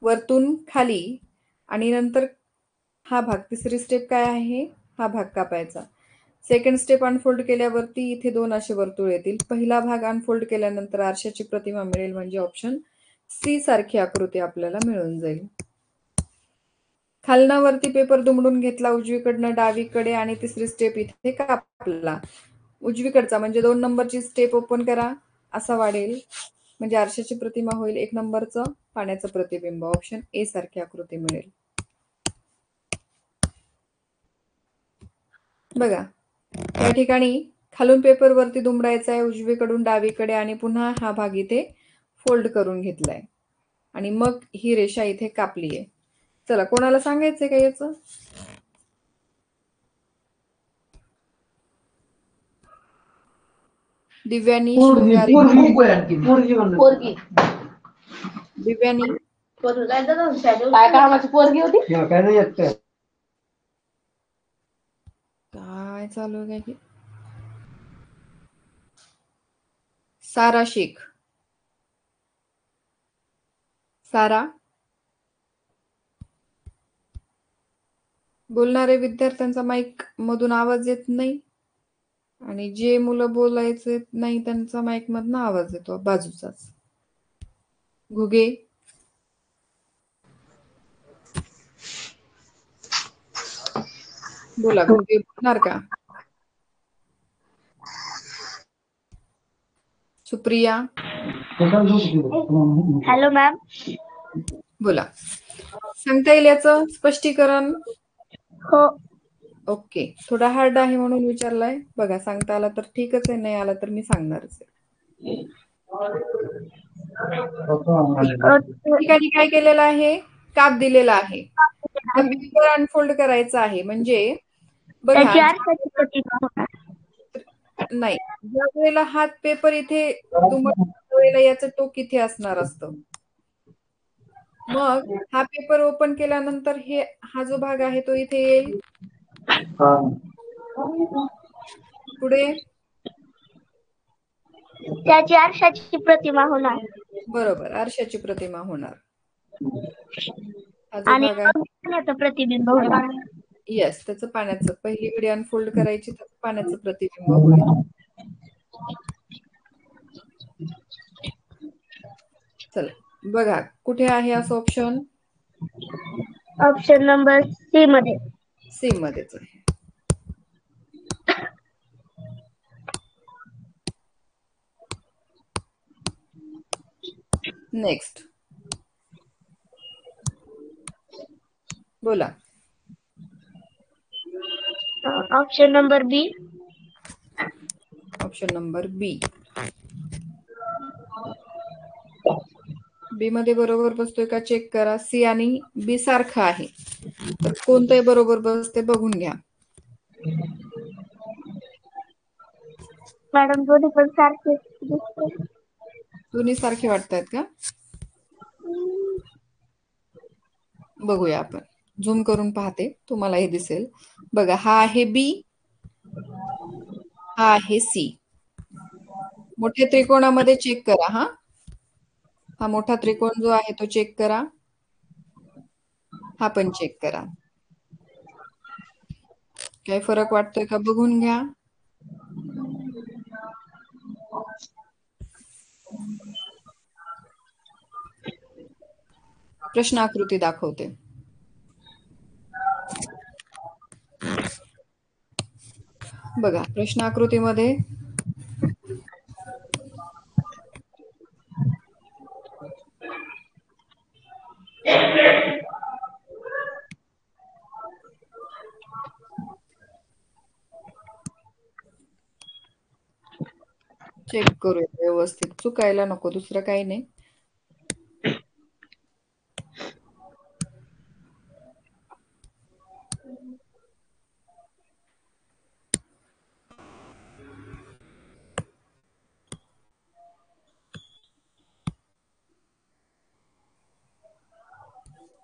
वरतून खाली, आणि नंतर हा भाग, तिसरी स्टेप काय आहे, हा भाग कापायचा. सेकंड स्टेप अनफोल्ड केल्यावरती इथे 2 असे वर्तुळ येतील. पहिला भाग अनफोल्ड केल्यानंतर आरशाची प्रतिमा मिळेल, म्हणजे ऑप्शन सी सारखी आकृती आपल्याला मिळून जाईल. खालना वरती पेपर दुमडून घेतला उजवीकडनं डावीकडे, आणि तिसरी स्टेप इथे कापला. उजवीकडचा म्हणजे 2 नंबरची स्टेप ओपन करा, असा वाढेल, म्हणजे आरशाची प्रतिमा होईल. 1 नंबरचं पाण्याचं प्रतिबिंब, ऑप्शन ए सारखी आकृती मिळेल. बघा, या ठिकाणी खालून पेपर वरती दुमडायचा आहे उजवीकडून डावीकडे, आणि पुन्हा हा भाग इथे फोल्ड करून घेतलाय, आणि मग ही रेषा इथे कापली आहे. चला, कोणाला सांगायचंय का याचं? दिव्यानी, शिवगारी, दिव्यानी, काय कामाची पोरगी होती? काय चालू आहे की? सारा शेख, सारा, बोलणारे विद्यार्थ्यांचा माईक मधून आवाज येत नाही, आणि जे मुलं बोलायचे नाही त्यांचा माईक मधनं आवाज येतो बाजूचाच. घुगे, बोला, घुगे बोलणार का? Supriya, hello ma'am. बोला. सांगता येईल याचं स्पष्टीकरण? हो. ओके, थोडा हार्ड आहे म्हणून विचारलाय. बघा, सांगता आला तर ठीकच आहे, नाही आला तर मी सांगणारच आहे. ठिकाणी काय केलेलं आहे, काप दिलेला आहे. आता पेपर अनफोल्ड करायचा आहे, म्हणजे बघा, त्याची आरशाची प्रतिमा होणार. नाही, ज्या वेळेला हात पेपर इथे दुमडल्या वेळेला याचं टोक इथे असणार असतं. मग हा पेपर ओपन केल्यानंतर हा जो भाग आहे तो इथे येईल. पुढे त्याची आरशाची प्रतिमा होणार. बरोबर, आरशाची प्रतिमा होणार. हा जो आणि भाग आहे, पाण्याचं प्रतिबिंब होणार. येस, त्याचं पाण्याचं, पहिली घडी अनफोल्ड करायची, त्याचं पाण्याचं प्रतिबिंब होईल. चला, बघा, कुठे आहे असं ऑप्शन? ऑप्शन नंबर सी मध्ये. सी मध्येच आहे. नेक्स्ट, बोला. ऑप्शन नंबर बी. ऑप्शन नंबर बी. बी मध्ये बरोबर बसतोय का चेक करा. सी आणि बी सारखं आहे, तर कोणतंही बरोबर बसते बघून घ्या. मॅडम दोन्ही पण सारखे दिसते. दोन्ही सारखे वाटतायत का? बघूया आपण. झूम करून पाहते, तुम्हाला हे दिसेल. बघा, हा आहे बी, हा आहे सी. मोठ्या त्रिकोणामध्ये चेक करा. हा मोठा त्रिकोण जो आहे तो चेक करा, हा पण चेक करा. काही फरक वाटतोय का बघून घ्या. प्रश्न आकृती दाखवते. बघा, प्रश्न आकृतीमध्ये चेक करूया व्यवस्थित, चुकायला नको, दुसरं काही नाही.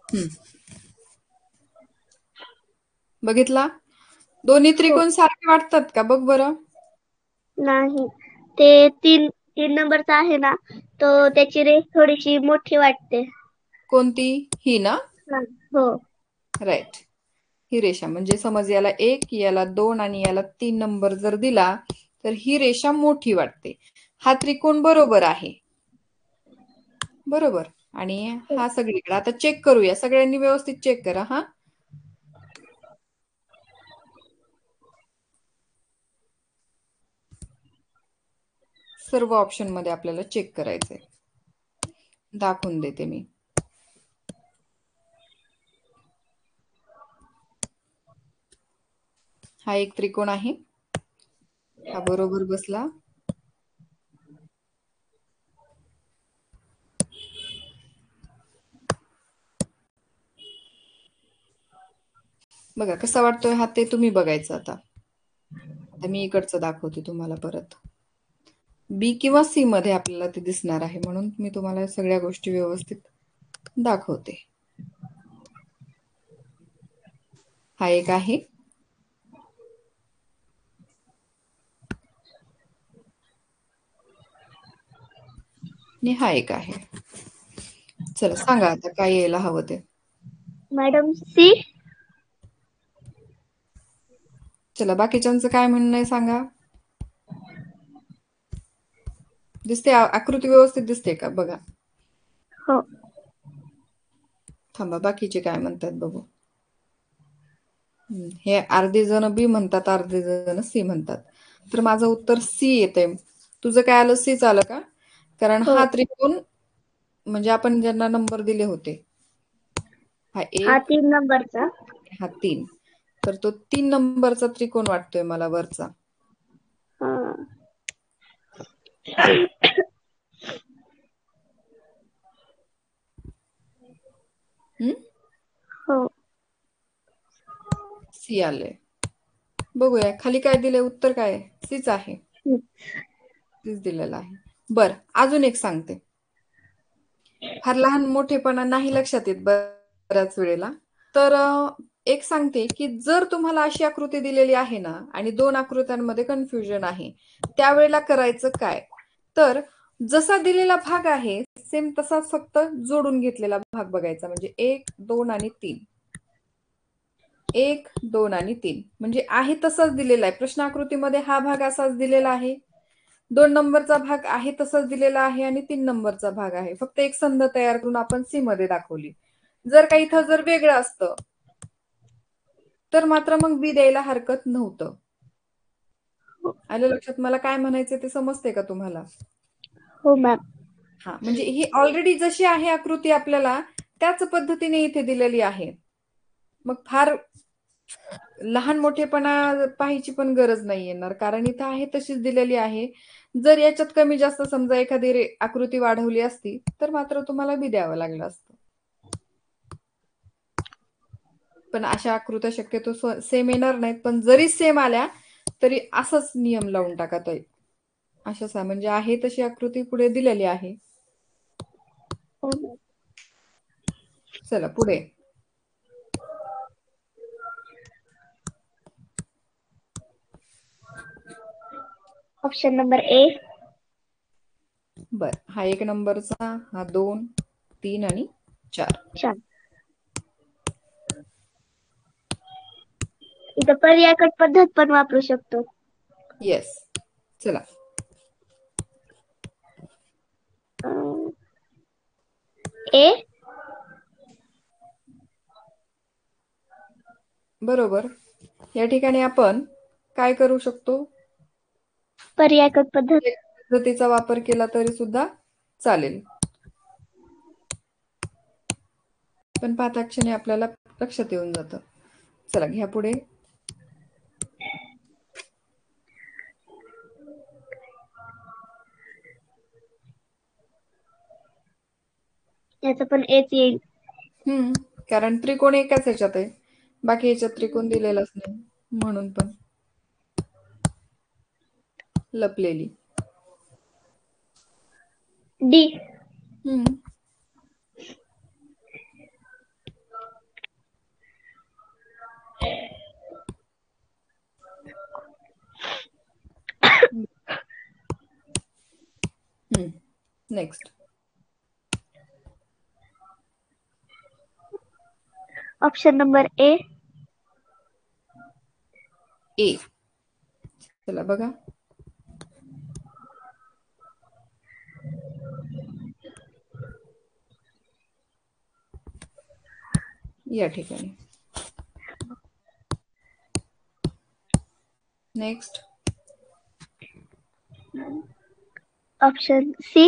हम्म. बघितला? दोन्ही त्रिकोण सारखे वाटतात का बघ बरं. नाही, ते तीन तीन नंबरचा आहे ना, तो त्याची रेष थोडीशी मोठी वाटते. कोणती? ही ना? हो. राईट. ही रेषा म्हणजे समज याला 1, याला 2 आणि याला 3 नंबर जर दिला तर ही रेषा मोठी वाटते. हा त्रिकोण बरोबर आहे. बरोबर. आणि हा सगळीकडे. आता चेक करूया. सगळ्यांनी व्यवस्थित चेक करा हा. सर्व ऑप्शन मध्ये आपल्याला चेक करायचंय. दाखवून देते मी. हा एक त्रिकोण आहे. हा बरोबर बसला. बघा कसा वाटतोय हा ते तुम्ही बघायचं आता. आता मी इकडचं दाखवते तुम्हाला परत. बी किंवा सी मध्ये आपल्याला ते दिसणार आहे म्हणून मी तुम्हाला सगळ्या गोष्टी व्यवस्थित दाखवते. हा एक आहे. आणि हा एक आहे. चला सांगा आता काय यायला हवं ते. Madam C. चला बाकीच्यांचं काय म्हणणं आहे सांगा. दिसते आकृती व्यवस्थित दिसते का बघा. हो. थांबा बाकीचे काय म्हणतात बघू. हे अर्धे जण बी म्हणतात, अर्धे जण सी म्हणतात. तर माझं उत्तर सी येते. तुझं काय आलं? सीच आलं का? कारण हो. हा त्रिकोण म्हणजे आपण ज्यांना नंबर दिले होते हा हा 1, 3 नंबरचा. हा 3, तर तो 3 नंबरचा त्रिकोण वाटतोय मला वरचा. हा. हम्म. हो. सी आले. बघूया खाली काय दिले. उत्तर काय आहे? सीच आहे. सीच दिलेला आहे. बर अजून एक सांगते. फार लहान मोठेपणा नाही लक्षात येत बऱ्याच वेळेला. तर एक सांगते की जर तुम्हाला अशी आकृती दिलेली आहे ना आणि 2 आकृत्यांमध्ये कन्फ्युजन आहे, त्यावेळेला करायचं काय? तर जसा दिलेला भाग आहे सेम तसाच फक्त जोडून घेतलेला भाग बघायचा. म्हणजे 1, 2 आणि 3. 1, 2 आणि 3 म्हणजे आहे तसाच दिलेला आहे. प्रश्न आकृतीमध्ये हा भाग असाच दिलेला आहे. 2 नंबरचा भाग आहे तसाच दिलेला आहे आणि 3 नंबरचा भाग आहे. फक्त एक संध तयार करून आपण सी मध्ये दाखवली. जर का इथं जर वेगळं असतं तर मात्र मग बी द्यायला हरकत नव्हतं. आलं लक्षात? मला काय म्हणायचं ते समजते का तुम्हाला? हो मॅम. हा म्हणजे ही ऑलरेडी जशी आहे आकृती आपल्याला त्याच पद्धतीने इथे दिलेली आहे. मग फार लहान मोठेपणा पाहायची पण गरज नाही येणार कारण इथं आहे तशीच दिलेली आहे. जर याच्यात कमी जास्त समजा एखादी आकृती वाढवली असती तर मात्र तुम्हाला बी द्यावं लागलं असतं. पण अशा आकृत्या शक्यतो सेम येणार नाहीत. पण जरी सेम आल्या तरी असाच नियम लावून टाकत आहे. अशाच म्हणजे आहे तशी आकृती पुढे दिलेली आहे. चला पुढे. ऑप्शन नंबर ए. बर हा 1 नंबरचा, हा 2, 3 आणि 4. इथं पर्यायकट पद्धत पण वापरू शकतो. येस. चला ए. बरोबर. या ठिकाणी आपण काय करू शकतो? पर्यायकट पद्धतीचा वापर केला तरी सुद्धा चालेल. पण पाठाक्षणी आपल्याला लक्षात येऊन जातं. चला घ्या पुढे. याचं पण एच येईल. कारण त्रिकोण एकाच ह्याच्यात आहे. बाकी ह्याच्यात त्रिकोण दिलेलाच नाही म्हणून पण लपलेली. D. Next. Option number A. A. चला बघा. या ठिकाणी next. Option C.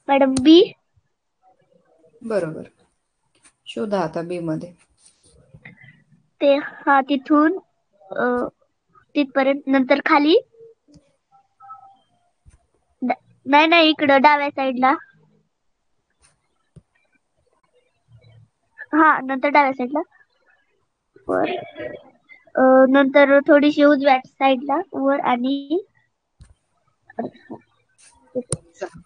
Madam B. बरोबर. शोधा आता बी मध्ये. ते हा तिथून तिथपर्यंत नंतर खाली नाही इकडं डाव्या साईडला. हा नंतर डाव्या साईडला वर नंतर थोडीशी उजव्या साईडला वर आणि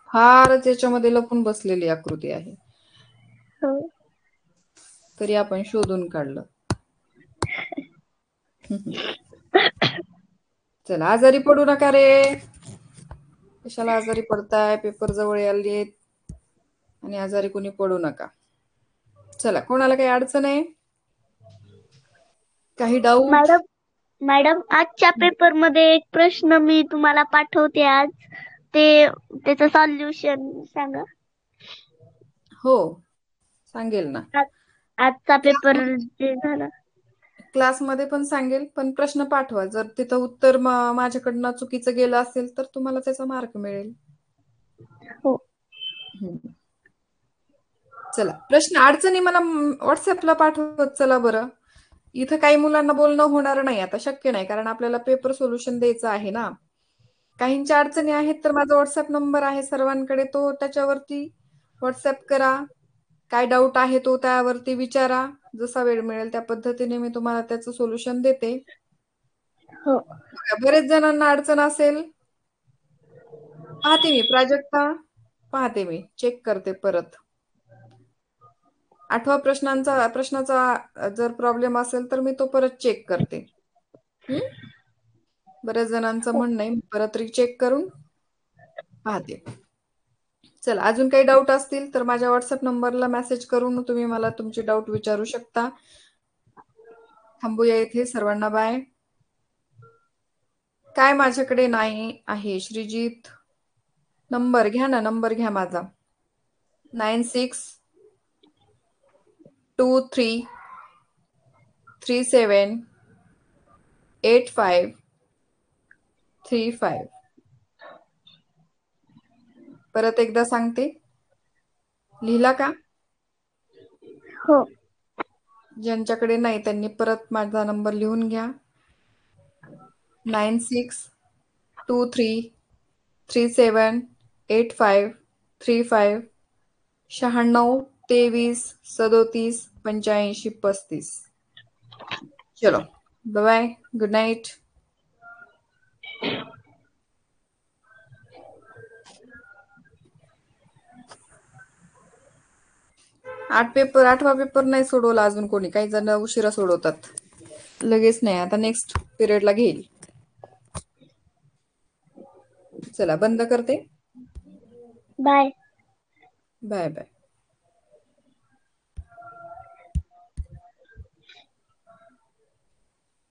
फारच याच्यामध्ये लपून बसलेली आकृती आहे. तरी आपण शोधून काढलं. चला आजारी पडू नका रे. कशाला आजारी पडताय? पेपर जवळ आलेत आणि आजारी कोणी पडू नका. चला कोणाला काही अडचण आहे? काही डाऊट? मॅडम आजच्या पेपर मध्ये एक प्रश्न मी तुम्हाला पाठवते आज. त्याचं सॉल्युशन सांगा. हो सांगेल ना. आजचा पेपर जे झाला क्लासमध्ये पण सांगेल, पण प्रश्न पाठवा. जर तिथं उत्तर माझ्याकडनं चुकीचं गेलं असेल तर तुम्हाला त्याचा मार्क मिळेल. हो. चला प्रश्न अडचणी मला व्हॉट्सअपला पाठवत चला बरं. इथं काही मुलांना बोलणं होणार नाही आता, शक्य नाही, कारण आपल्याला पेपर सोल्युशन द्यायचं आहे ना. काहींच्या अडचणी आहेत तर माझा व्हॉट्सअप नंबर आहे सर्वांकडे, तो त्याच्यावरती व्हॉट्सअप करा. काय डाऊट आहे तो त्यावरती विचारा. जसा वेळ मिळेल त्या पद्धतीने मी तुम्हाला त्याचं सोल्युशन देते. हो. बरेच जणांना अडचण असेल. पाहते मी प्राजक्ता, पाहते मी, चेक करते परत. 8व्या प्रश्नाचा जर प्रॉब्लेम असेल तर मी तो परत चेक करते. बऱ्याच जणांचं म्हणणं आहे, परत रिचेक करून पाहते. चला अजून काही डाऊट असतील तर माझ्या व्हॉट्सअप नंबरला मेसेज करून तुम्ही मला तुमचे डाऊट विचारू शकता. थांबूया इथे. सर्वांना बाय. काय माझ्याकडे नाही आहे श्रीजित? नंबर घ्या ना, नंबर घ्या माझा 9623378535. परत एकदा सांगते, लिहिला का? हो. ज्यांच्याकडे नाही त्यांनी परत माझा नंबर लिहून घ्या. 9623378535. 9623378535. चलो बाय बाय, गुड नाईट. आठवा पेपर नाही सोडवला अजून कोणी. काही जण उशिरा सोडवतात, लगेच नाही. आता नेक्स्ट पिरियडला घेईल. चला बंद करते. बाय. Bye bye.